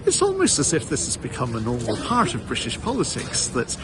It's almost as if this has become a normal part of British politics, that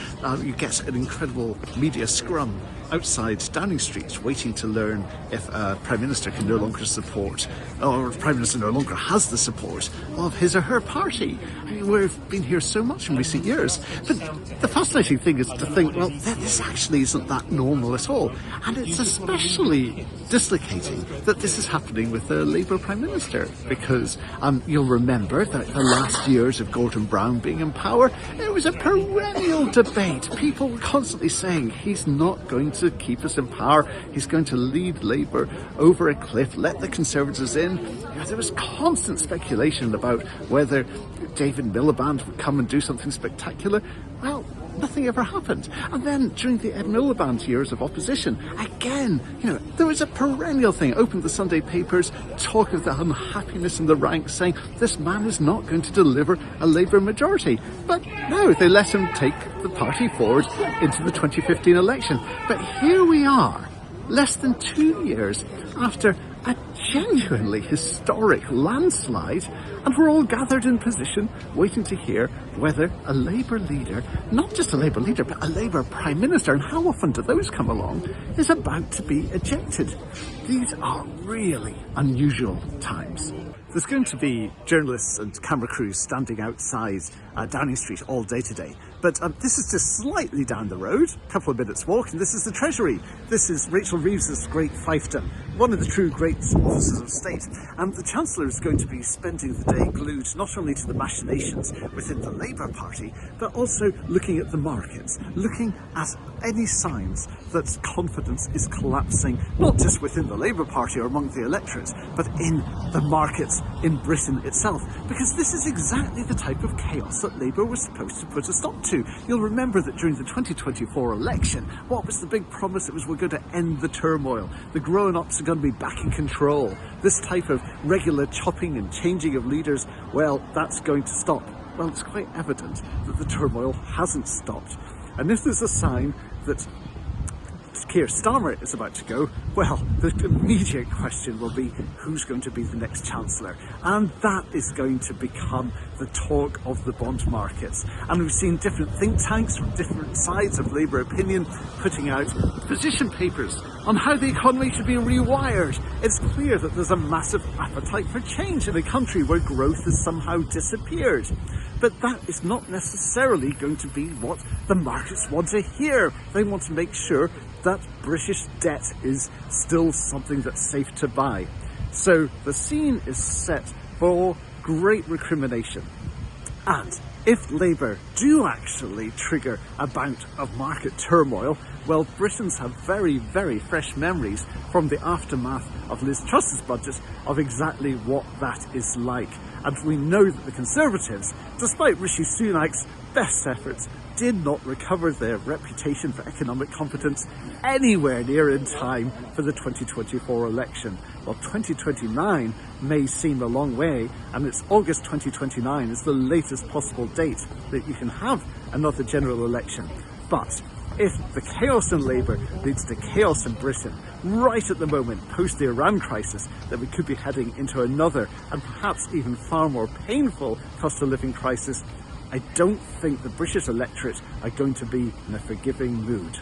you get an incredible media scrum outside Downing Street waiting to learn if a Prime Minister can no longer support, or the Prime Minister no longer has the support of his or her party. I mean, we've been here so much in recent years. But the fascinating thing is to think, well, this actually isn't that normal at all. And it's especially dislocating that this is happening with the Labour Prime Minister, because you'll remember that the last years of Gordon Brown being in power, it was a perennial debate. People were constantly saying he's not going to keep us in power, he's going to lead Labour over a cliff, let the Conservatives in. There was constant speculation about whether David Miliband would come and do something spectacular. Well, nothing ever happened. And then during the Ed Miliband years of opposition, again, there was a perennial thing. Opened the Sunday papers, talk of the unhappiness in the ranks, saying this man is not going to deliver a Labour majority. But no, they let him take the party forward into the 2015 election. But here we are, less than 2 years after a genuinely historic landslide, and we're all gathered in position waiting to hear whether a Labour leader, not just a Labour leader, but a Labour Prime Minister, and how often do those come along, is about to be ejected. These are really unusual times. There's going to be journalists and camera crews standing outside Downing Street all day today. But this is just slightly down the road, a couple of minutes walk, and this is the Treasury. This is Rachel Reeves's great fiefdom, one of the true great offices of state. And the Chancellor is going to be spending the day glued not only to the machinations within the Labour Party, but also looking at the markets, looking at any signs that confidence is collapsing, not just within the Labour Party or among the electorate, but in the markets in Britain itself. Because this is exactly the type of chaos that Labour was supposed to put a stop to. You'll remember that during the 2024 election, what was the big promise? It was, we're going to end the turmoil. The grown-ups are going to be back in control. This type of regular chopping and changing of leaders, well, that's going to stop. Well, it's quite evident that the turmoil hasn't stopped. And if there's a sign that Keir Starmer is about to go, well, the immediate question will be who's going to be the next Chancellor, and that is going to become the talk of the bond markets. And we've seen different think tanks from different sides of Labour opinion putting out position papers on how the economy should be rewired. It's clear that there's a massive appetite for change in a country where growth has somehow disappeared. But that is not necessarily going to be what the markets want to hear. They want to make sure that British debt is still something that's safe to buy. So the scene is set for great recrimination. And if Labour do actually trigger a bout of market turmoil, well, Britons have very, very fresh memories from the aftermath of Liz Truss's budget of exactly what that is like. And we know that the Conservatives, despite Rishi Sunak's best efforts, did not recover their reputation for economic competence anywhere near in time for the 2024 election. Well, 2029 may seem a long way, and it's August 2029 is the latest possible date that you can have another general election. But if the chaos in Labour leads to chaos in Britain, right at the moment, post the Iran crisis, that we could be heading into another and perhaps even far more painful cost of living crisis, I don't think the British electorate are going to be in a forgiving mood.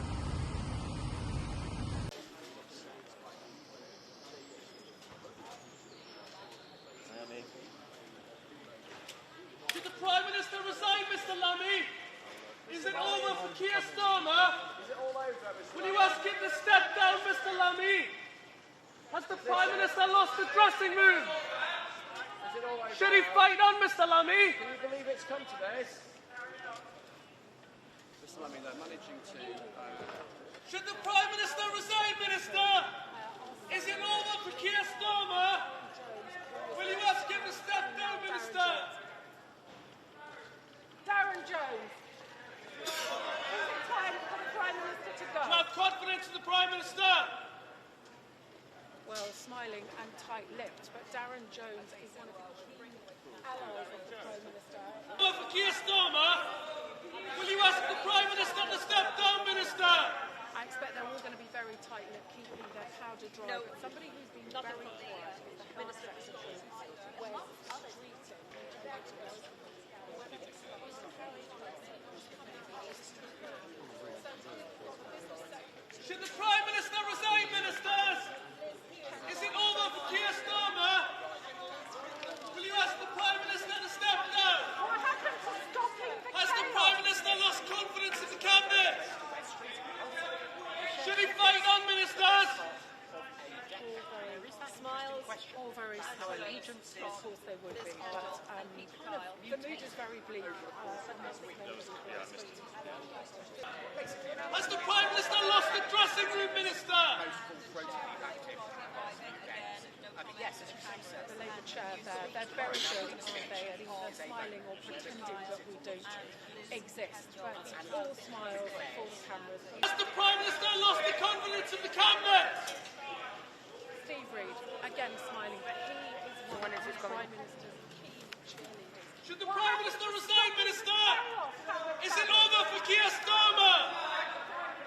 Did the Prime Minister resign, Mr. Lammy? Is it over for Keir Starmer? Will you ask him to step down, Mr. Lammy? Has the Prime Minister lost the dressing room? Should he fight on, Mr. Lammy? Can you believe it's come to this? Mr. Lammy, they're managing to... Should the Prime Minister resign, Minister? Is it over for Keir Starmer? Will you ask him to step down, Minister? Darren Jones. Is it time for the Prime Minister to go? Do you have confidence in the Prime Minister? Well, smiling and tight-lipped, but Darren Jones is one of the key allies of the Prime Minister. Over for Keir Starmer? Will you ask the Prime Minister to step down, Minister? I expect they're all going to be very tight-lipped, keeping their powder dry. No, but somebody who's been very quiet is the Health Secretary, Wes Streeting. the mood is very bleak. Has the Prime Minister lost the dressing room, Minister? Yes, the Labour chair there, they're very good, aren't they? And either smiling or pretending that we don't exist. But all smiles before the cameras. Has the Prime Minister lost the confidence of the Cabinet? Steve Reid, again smiling, but he is one of the Prime Minister's key cheerleaders. Should the Prime Minister resign, Minister? Is it over for Keir Starmer?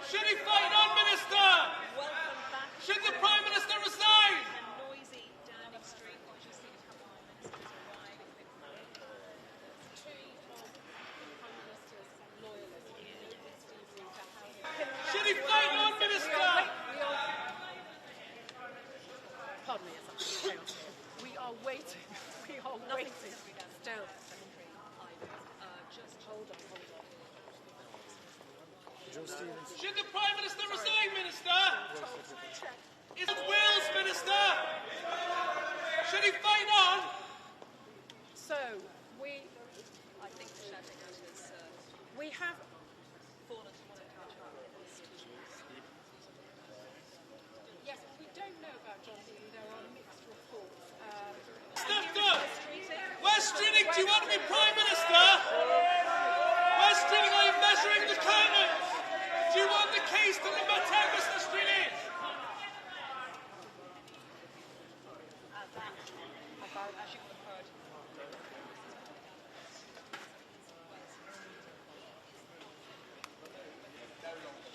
Should he fight on, Minister? Should the Prime Minister resign? Should he fight on, Minister? Pardon me, it's actually chaos. We are waiting. We are waiting. Still. Just hold on. Should the Prime Minister resign, Minister? Is it Wales, Minister? Should he fight on? So, we have yes, we don't know about John Healey. There are mixed reports. Minister, Wes Streeting, do you want to be Prime Minister? Wes Streeting, are you measuring the curtains? Do you want the case to the matter, Mr. Streeting?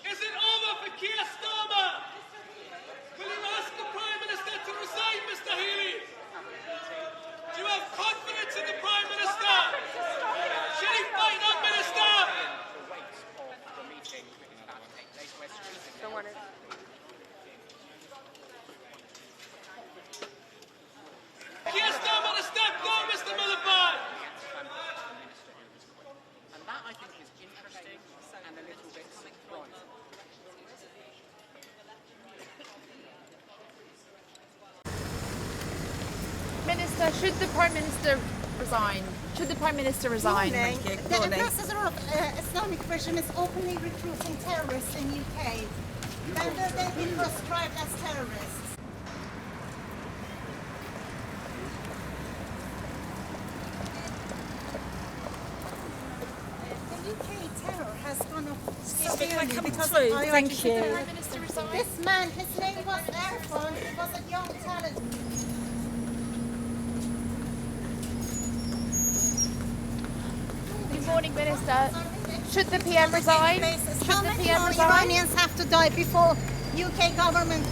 Is it over for Keir Starmer? Will you ask the Prime Minister to resign, Mr. Healey? Do you have confidence in the Prime Minister? Should he fight on, Minister? don't want to. Keir Starmer to step down, Mr. Miliband. And that, I think, is interesting and a little bit surprising. Minister, should the Prime Minister resign? Should the Prime Minister resign? Morning. Thank you. The Morning. ambassador of Islamic regime is openly recruiting terrorists in UK. And they've been proscribed as terrorists. The UK terror has gone up severely because Thank you. Prime Minister resigned. This man, his name was Erfan, he was a young talent. Good morning, Minister. Should the PM resign? Should How the many PM more resign? Iranians have to die before UK government